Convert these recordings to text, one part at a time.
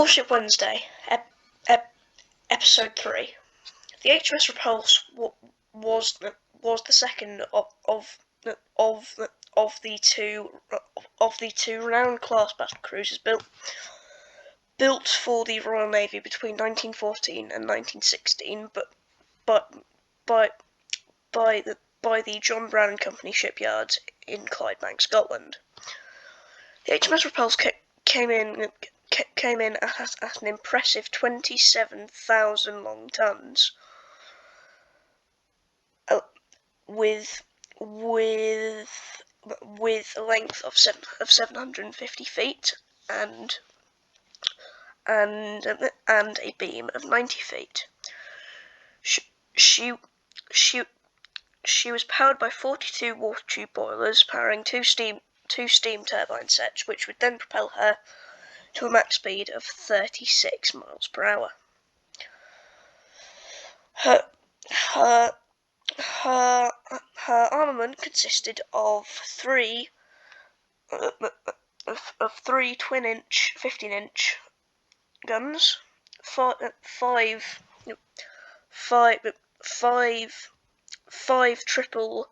Warship Wednesday, Episode 3. The HMS Repulse was the second of the two renowned class battle cruisers built for the Royal Navy between 1914 and 1916, but by the John Brown and Company shipyards in Clydebank, Scotland. The HMS Repulse came in at an impressive 27,000 long tons, with a length of 750 feet and a beam of 90 feet. She was powered by 42 water tube boilers powering two steam turbine sets, which would then propel her to a max speed of 36 miles per hour. Her armament consisted of three twin-inch 15-inch guns, five triple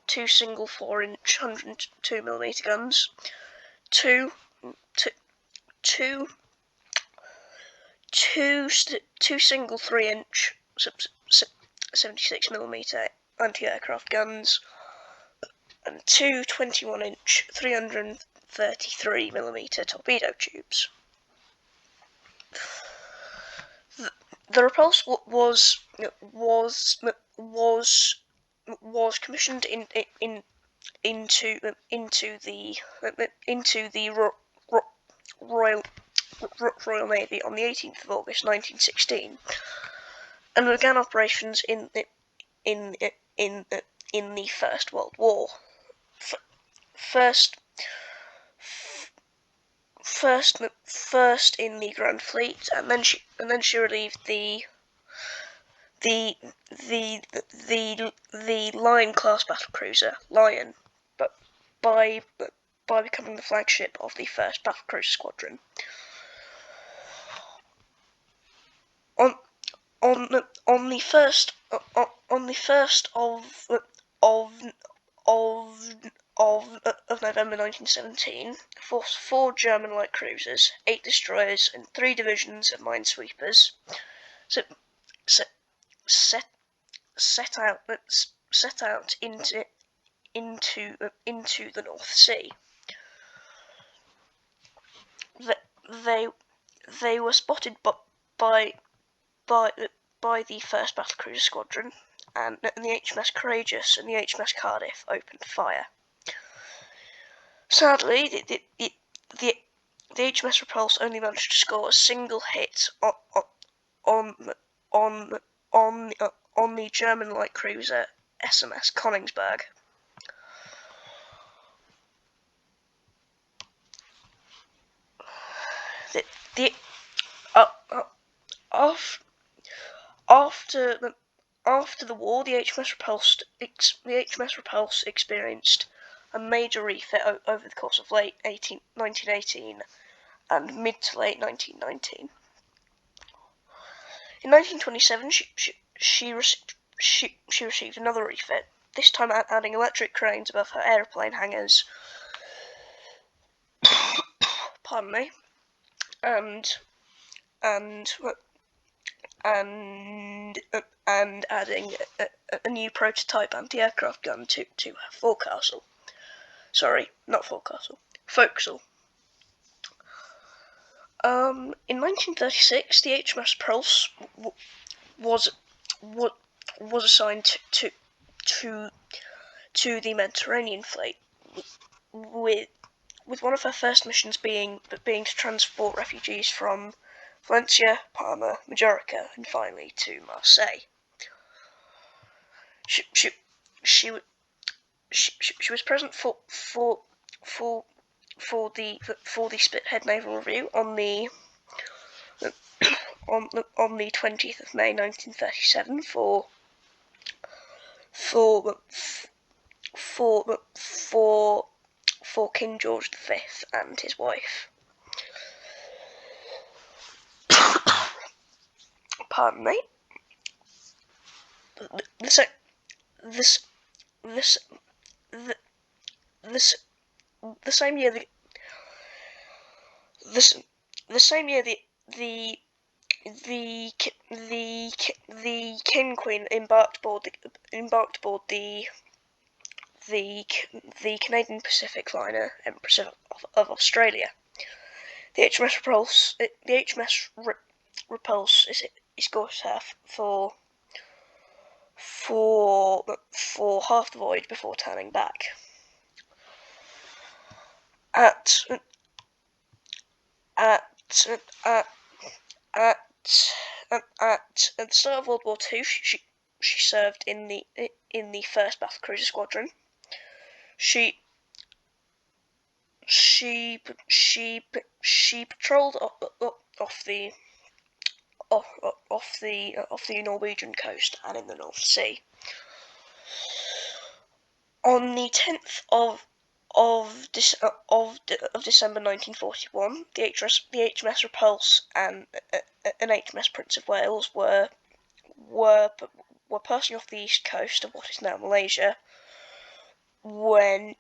2 single 4-inch 102mm guns, two single 3-inch 76mm anti-aircraft guns, and two 21-inch 333mm torpedo tubes. The Repulse was commissioned into the Royal Navy on the 18th of August 1916, and began operations in the First World War. First in the Grand Fleet, and then she relieved the Lion class battlecruiser Lion, but by becoming the flagship of the first battlecruiser squadron. On the first of November 1917, four German light cruisers, 8 destroyers, and 3 divisions of minesweepers set out into the North Sea. They were spotted by the first battlecruiser squadron, and the HMS Courageous and the HMS Cardiff opened fire. Sadly, the HMS Repulse only managed to score a single hit on the German light cruiser HMS Königsberg. After the war, the HMS Repulse experienced a major refit over the course of late 1918 and mid to late 1919. In 1927, she received another refit, this time adding electric cranes above her aeroplane hangars. Pardon me. And adding a new prototype anti-aircraft gun to her forecastle. Sorry, not forecastle. Forecastle. In 1936, the HMS Repulse was assigned to the Mediterranean fleet, with one of her first missions being to transport refugees from Valencia, Palma, Majorca, and finally to Marseille. She was present for the Spithead Naval Review on the 20th of May 1937 for King George V and his wife. pardon me. This this this this the same year the same year the King Queen embarked aboard the Canadian Pacific liner Empress of Australia. The HMS Repulse escorted her for half the voyage before turning back. At the start of World War II, she served in the 1st Battle Cruiser Squadron. She patrolled off the Norwegian coast and in the North Sea. On the 10th of December 1941, the HMS Repulse and an HMS Prince of Wales were passing off the east coast of what is now Malaysia when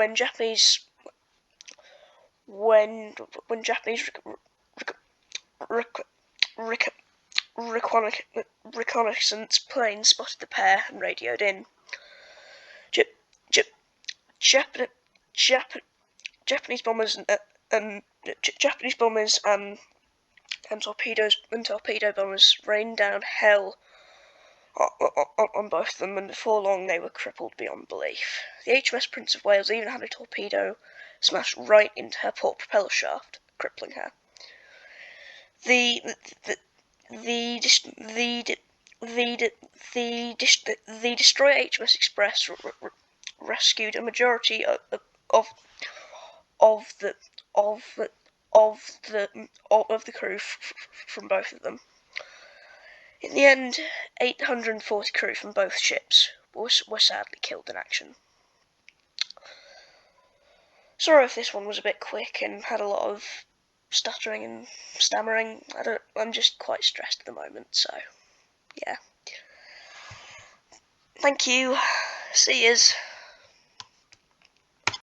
Japanese reconnaissance planes spotted the pair and radioed in. Japanese bombers and torpedo bombers rained down hell on both of them, and before long they were crippled beyond belief. The HMS Prince of Wales even had a torpedo smashed right into her port propeller shaft, crippling her. The destroyer HMS Express rescued a majority of the crew from both of them. In the end, 840 crew from both ships were sadly killed in action. Sorry if this one was a bit quick and had a lot of stuttering and stammering. I'm just quite stressed at the moment, so yeah. Thank you. See yous.